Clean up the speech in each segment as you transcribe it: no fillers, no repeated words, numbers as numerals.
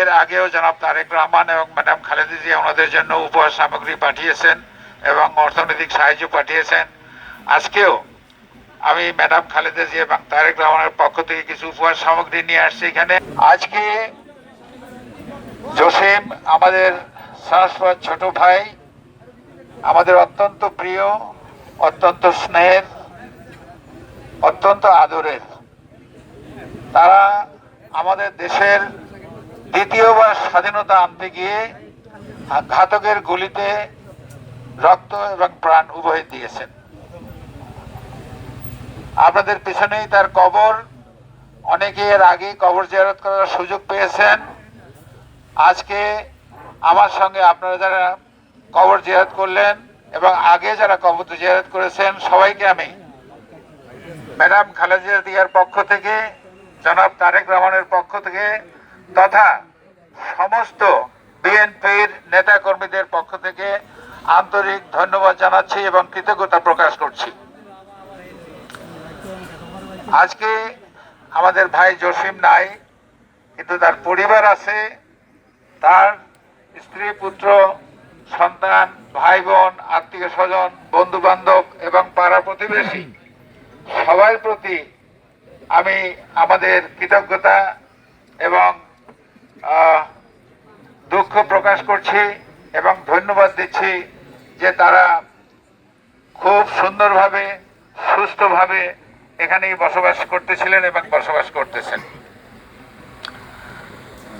এর আগেও জনাব তারেক রহমান এবং ম্যাডাম খালেদা জিয়া ওনাদের জন্য উপহার সামগ্রী পাঠিয়েছেন এবং অর্থনৈতিক সাহায্য পাঠিয়েছেন। আজকেও আমি ম্যাডাম খালেদা জিয়া এবং তারেক রহমানের পক্ষ থেকে কিছু উপহার সামগ্রী নিয়ে আসছি এখানে। আজকে জসিম আমাদের সারস্বত ছোট ভাই, আমাদের অত্যন্ত প্রিয়, অত্যন্ত স্নেহের, অত্যন্ত আদরের। তারা আমাদের দেশের দ্বিতীয়বার স্বাধীনতা আনতে গিয়ে ঘাতকের গুলিতে রক্ত এবং প্রাণ উভয় দিয়েছেন। আপনাদের পিছনেই তার কবর। অনেকে এর আগে কবর জিয়ারত করার সুযোগ পেয়েছেন। আজকে আমার সঙ্গে আপনারা যারা কবর জিয়ারত করলেন এবং আগে যারা কবর জিয়ারত করেছেন, সবাইকে আমি ম্যাডাম খালেদা জিয়ার পক্ষ থেকে, জনাব তারেক রহমানের পক্ষ থেকে তথা সমস্ত বিএনপির নেতা কর্মীদের পক্ষ থেকে আন্তরিক ধন্যবাদ জানাচ্ছি এবং কৃতজ্ঞতা প্রকাশ করছি। আজকে আমাদের ভাই জসিম নাই, কিন্তু তার পরিবার আছে। তার স্ত্রী, পুত্র, সন্তান, ভাই বোন, আত্মীয় স্বজন, বন্ধু বান্ধব এবং পাড়া প্রতিবেশী সবার প্রতি আমি আমাদের কৃতজ্ঞতা এবং দুঃখ প্রকাশ করছি এবং ধন্যবাদ দিচ্ছি যে তারা খুব সুন্দরভাবে, সুস্থভাবে এখানেই বসবাস করতেছিলেন এবং বসবাস করতেছেন।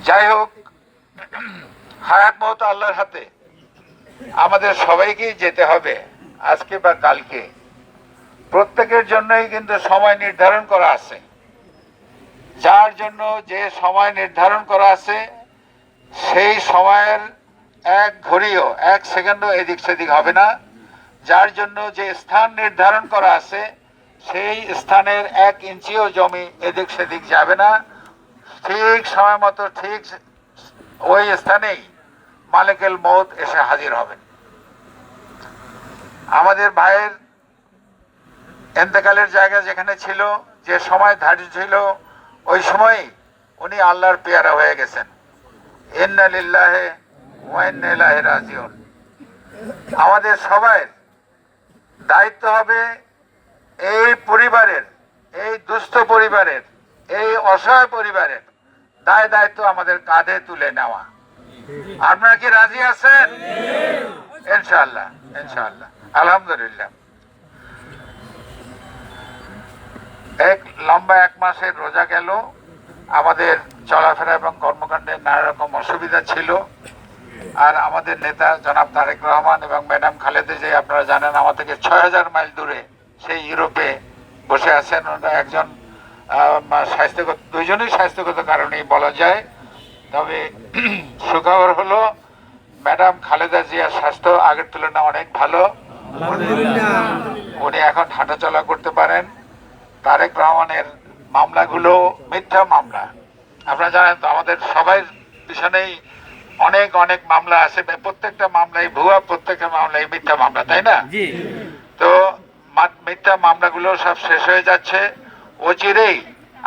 যাই হোক, হায়াত মওত আল্লাহর হাতে। আমাদের সবাইকেই যেতে হবে আজকে বা কালকে। প্রত্যেকের জন্যই কিন্তু সময় নির্ধারণ করা আছে। যার জন্য যে সময় নির্ধারণ করা আছে সেই সময়ের এক ঘড়িও, এক সেকেন্ডও এদিক সেদিক হবে না। যার জন্য যে স্থান নির্ধারণ করা আছে সেই স্থানের এক ইঞ্চিও জমি এদিক সেদিক যাবে না। ঠিক সময় মতো ঠিক ওই স্থানেই মালিকুল মউত এসে হাজির হবেন। আমাদের ভাইয়ের ইন্তেকালের জায়গা যেখানে ছিল, যে সময় ধার্য ছিল, ওই সময়ই উনি আল্লাহর পেয়ারা হয়ে গেছেন। ইন্না লিল্লাহি ওয়া ইন্না ইলাইহি রাজিউন। আমাদের সবার দায়িত্ব হবে এই পরিবারের, এই দুস্থ পরিবারের, এই অসহায় পরিবারের দায় দায়িত্ব আমাদের কাঁধে তুলে নেওয়া। আপনারা কি রাজি আছেন? ইনশাআল্লাহ, ইনশাআল্লাহ, আলহামদুলিল্লাহ। লম্বা এক মাসের রোজা গেল। আমাদের চলাফেরা এবং কর্মকাণ্ডে নানা রকম অসুবিধা ছিল। আর আমাদের নেতা জনাব তারেক রহমান এবং ম্যাডাম খালেদা জিয়া, আপনারা জানেন, আমার থেকে ৬০০০ মাইল দূরে সেই ইউরোপে বসে আছেন। ওনারা একজন স্বাস্থ্যগত, দুইজনই স্বাস্থ্যগত কারণেই বলা যায়। তবে সুখবর হলো ম্যাডাম খালেদা জিয়ার স্বাস্থ্য আগের তুলনায় অনেক ভালো। উনি এখন হাঁটাচলা করতে পারেন। তারেক রহমানের মামলাগুলো মিথ্যা মামলা। আপনারা জানেন তো, আমাদের সবাই পিছনেই অনেক অনেক মামলা আছে। প্রত্যেকটা মামলাই ভুয়া, প্রত্যেকটা মামলাই মিথ্যা মামলা, তাই না? তো মিথ্যা মামলাগুলো সব শেষ হয়ে যাচ্ছে। অচিরেই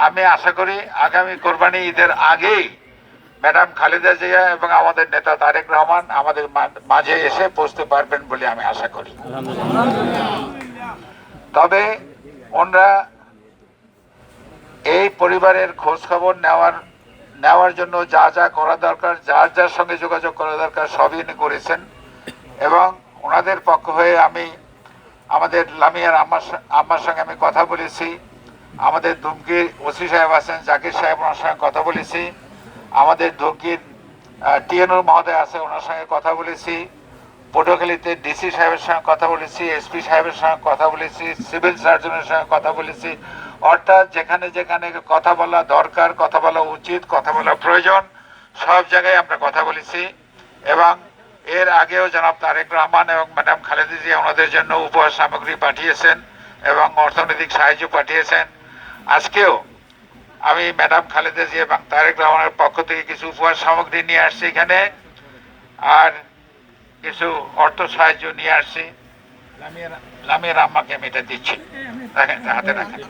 আমি আশা করি আগামী কোরবানি ঈদের আগেই ম্যাডাম খালেদা জিয়া এবং আমাদের নেতা তারেক রহমান আমাদের মাঝে এসে পৌঁছতে পারবেন বলে আমি আশা করি। তবে ওনারা এই পরিবারের খোঁজ খবর নেওয়ার জন্য যা যা করা দরকার, যার যার সঙ্গে যোগাযোগ করা দরকার, সবই উনি করেছেন। এবং ওনাদের পক্ষ হয়ে আমি আমাদের লামিয়ার আম্মার সঙ্গে আমি কথা বলেছি। আমাদের ধুমকির ওসি সাহেব আছেন, জাকির সাহেব, ওনার সঙ্গে কথা বলেছি। আমাদের ধুমকির টিএনওর মহোদয় আছে, ওনার সঙ্গে কথা বলেছি। পটুয়াখালীতে ডিসি সাহেবের সঙ্গে কথা বলেছি, এসপি সাহেবের সঙ্গে কথা বলেছি, সিভিল সার্জনের সঙ্গে কথা বলেছি। অর্থাৎ যেখানে যেখানে কথা বলা দরকার, কথা বলা উচিত, কথা বলা প্রয়োজন, সব জায়গায় আমরা কথা বলেছি। এবং এর আগেও জনাব তারেক রহমান এবং ম্যাডাম খালেদা জিয়া ওনাদের জন্য উপহার সামগ্রী পাঠিয়েছেন এবং অর্থনৈতিক সাহায্য পাঠিয়েছেন। আজকেও আমি ম্যাডাম খালেদা জিয়া এবং তারেক রহমানের পক্ষ থেকে কিছু উপহার সামগ্রী নিয়ে আসছি এখানে, আর কিছু অর্থ সাহায্য নিয়ে আসছি। লামিয়ার আম্মাকে আমি এটা দিচ্ছি, দেখেন হাতে রাখেন।